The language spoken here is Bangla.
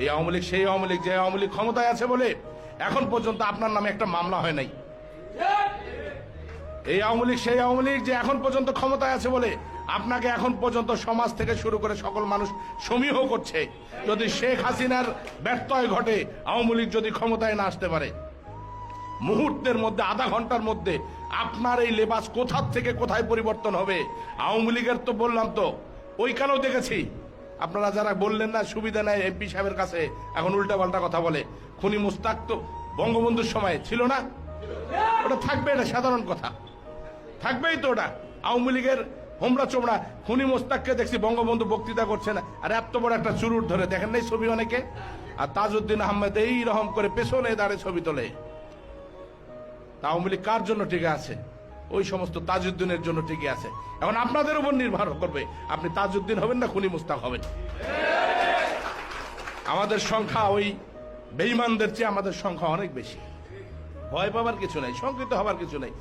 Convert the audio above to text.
এই আওয়ামী লীগ সেই আওয়ামী লীগ, যে আওয়ামী লীগ ক্ষমতায় আছে বলে এখন পর্যন্ত আপনার নামে একটা মামলা হয় নাই। এই আওয়ামী লীগ সেই আওয়ামী লীগ, যে এখন পর্যন্ত ক্ষমতায় আছে বলে আপনাকে এখন পর্যন্ত সমাজ থেকে শুরু করে সকল মানুষ সমীহ করছে। যদি শেখ হাসিনার ব্যত্যয় ঘটে, আওয়ামী লীগ যদি ক্ষমতায় না আসতে পারে, মুহূর্তের মধ্যে, আধা ঘন্টার মধ্যে আপনার এই লেবাস কোথার থেকে কোথায় পরিবর্তন হবে। আওয়ামী লীগের তো বললাম তো ওইখানেও দেখেছি, আপনারা যারা বললেন না সুবিধা নেয় এমপি সাহেবের কাছে, এখন উল্টাপাল্টা কথা বলে। খুনি মুস্তাক তো বঙ্গবন্ধুর সময় ছিল না? ওটা থাকবে, এটা সাধারণ কথা, থাকবেই তো ওটা। আওয়ামী লীগের হোমরা চোমরা খুনি মোস্তাককে দেখছি বঙ্গবন্ধু বক্তৃতা করছে না, আর এত বড় একটা চুরুট ধরে, দেখেন নাই ছবি অনেকে? আর তাজউদ্দিন আহমেদ এই রকম করে পেছনে দাঁড়িয়ে ছবি তোলে। আওয়ামী লীগ কার জন্য টিকে আছে? ওই সমস্ত তাজউদ্দিনের জন্য টিকে আছে। এখন আপনাদের উপর নির্ভর করবে, আপনি তাজউদ্দিন হবেন না খুনি মুস্তাক হবেন। আমাদের সংখ্যা ওই বেঈমানদের চেয়ে আমাদের সংখ্যা অনেক বেশি। ভয় পাবার কিছু নাই, শঙ্কিত হবার কিছু নাই।